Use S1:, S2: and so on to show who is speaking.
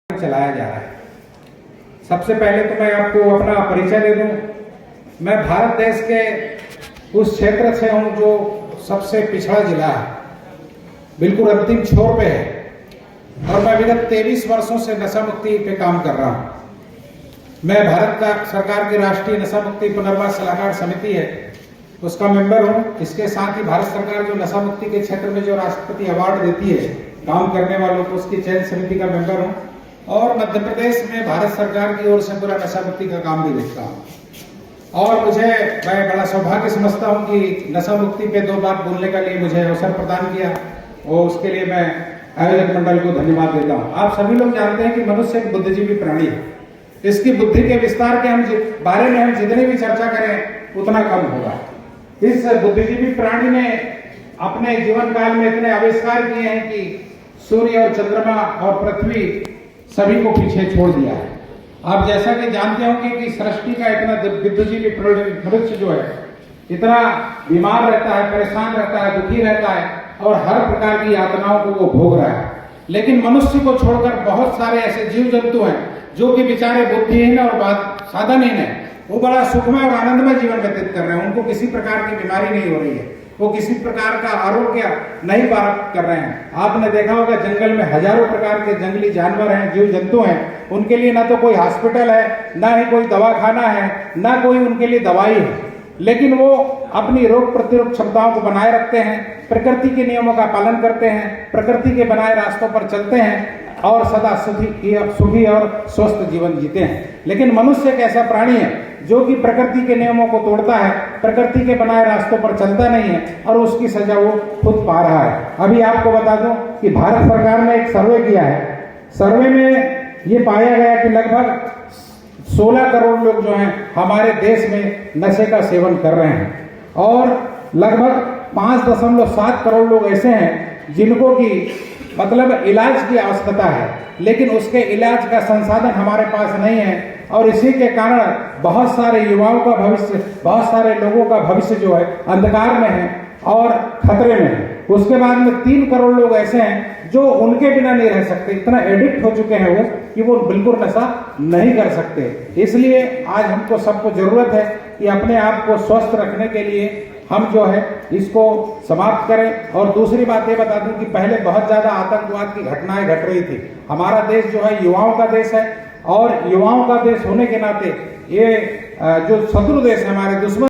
S1: चलाया जा रहा है। सबसे पहले तो मैं आपको अपना परिचय दे दूं। मैं भारत देश के उस क्षेत्र से हूं जो सबसे पिछड़ा जिला है, बिल्कुल अंतिम छोर पे है, और मैं विगत 23 वर्षों से नशा मुक्ति पे काम कर रहा हूं। मैं भारत सरकार की राष्ट्रीय नशा मुक्ति पुनर्वास सलाहकार समिति है, उसका मेंबर हूं। इसके साथ ही भारत सरकार जो नशा मुक्ति के क्षेत्र में जो राष्ट्रपति अवार्ड देती है काम करने वालों को, उसकी चयन समिति का मेंबर हूं। और मध्य प्रदेश में भारत सरकार की ओर से पूरा नशा मुक्ति का काम भी देखता हूं। और मैं बड़ा सौभाग्य समझता हूं कि नशा मुक्ति पे 2 बात बोलने के लिए मुझे अवसर प्रदान किया, और उसके लिए मैं आयोजक मंडल को धन्यवाद देता हूं। आप सभी लोग जानते हैं कि मनुष्य एक बुद्धिजीवी प्राणी है। इसकी बुद्धि के विस्तार के बारे में हम जितनी भी चर्चा करें उतना कम होगा। इस बुद्धिजीवी प्राणी ने अपने जीवन काल में इतने आविष्कार किए हैं कि सूर्य और चंद्रमा और पृथ्वी सभी को पीछे छोड़ दिया है। आप जैसा कि जानते होंगे कि सृष्टि का इतना बुद्धिजीवी मनुष्य जो है इतना बीमार रहता है, परेशान रहता है, दुखी रहता है, और हर प्रकार की यातनाओं को वो भोग रहा है। लेकिन मनुष्य को छोड़कर बहुत सारे ऐसे जीव जंतु हैं जो कि बेचारे बुद्धिहीन और साधनहीन है, वो बड़ा सुखमय और आनंदमय जीवन व्यतीत कर रहे हैं। उनको किसी प्रकार की बीमारी नहीं हो रही है, वो किसी प्रकार का आरोग्य नहीं प्राप्त कर रहे हैं। आपने देखा होगा जंगल में हजारों प्रकार के जंगली जानवर हैं, जीव जंतु हैं, उनके लिए ना तो कोई हॉस्पिटल है, ना ही कोई दवाखाना है, ना कोई उनके लिए दवाई है, लेकिन वो अपनी रोग प्रतिरोधक क्षमताओं को बनाए रखते हैं, प्रकृति के नियमों का पालन करते हैं, प्रकृति के बनाए रास्तों पर चलते हैं और सदा सुखी और स्वस्थ जीवन जीते हैं। लेकिन मनुष्य एक ऐसा प्राणी है जो कि प्रकृति के नियमों को तोड़ता है, प्रकृति के बनाए रास्तों पर चलता नहीं है, और उसकी सजा वो खुद पा रहा है। अभी आपको बता दूं कि भारत सरकार ने एक सर्वे किया है। सर्वे में ये पाया गया कि लगभग 16 करोड़ लोग जो हैं हमारे देश में नशे का सेवन कर रहे हैं, और लगभग 5.7 करोड़ लोग ऐसे हैं जिनको की मतलब इलाज की आवश्यकता है, लेकिन उसके इलाज का संसाधन हमारे पास नहीं है। और इसी के कारण बहुत सारे युवाओं का भविष्य, बहुत सारे लोगों का भविष्य जो है अंधकार में है और खतरे में है। उसके बाद में 3 करोड़ लोग ऐसे हैं जो उनके बिना नहीं रह सकते, इतना एडिक्ट हो चुके हैं वो कि वो बिल्कुल नशा नहीं कर सकते। इसलिए आज हमको सबको जरूरत है कि अपने आप को स्वस्थ रखने के लिए हम जो है इसको समाप्त करें। और दूसरी बात ये बता दूं कि पहले बहुत ज्यादा आतंकवाद की घटनाएं घट रही थी। हमारा देश जो है युवाओं का देश है, और युवाओं का देश होने के नाते ये जो शत्रु देश है, हमारे दुश्मन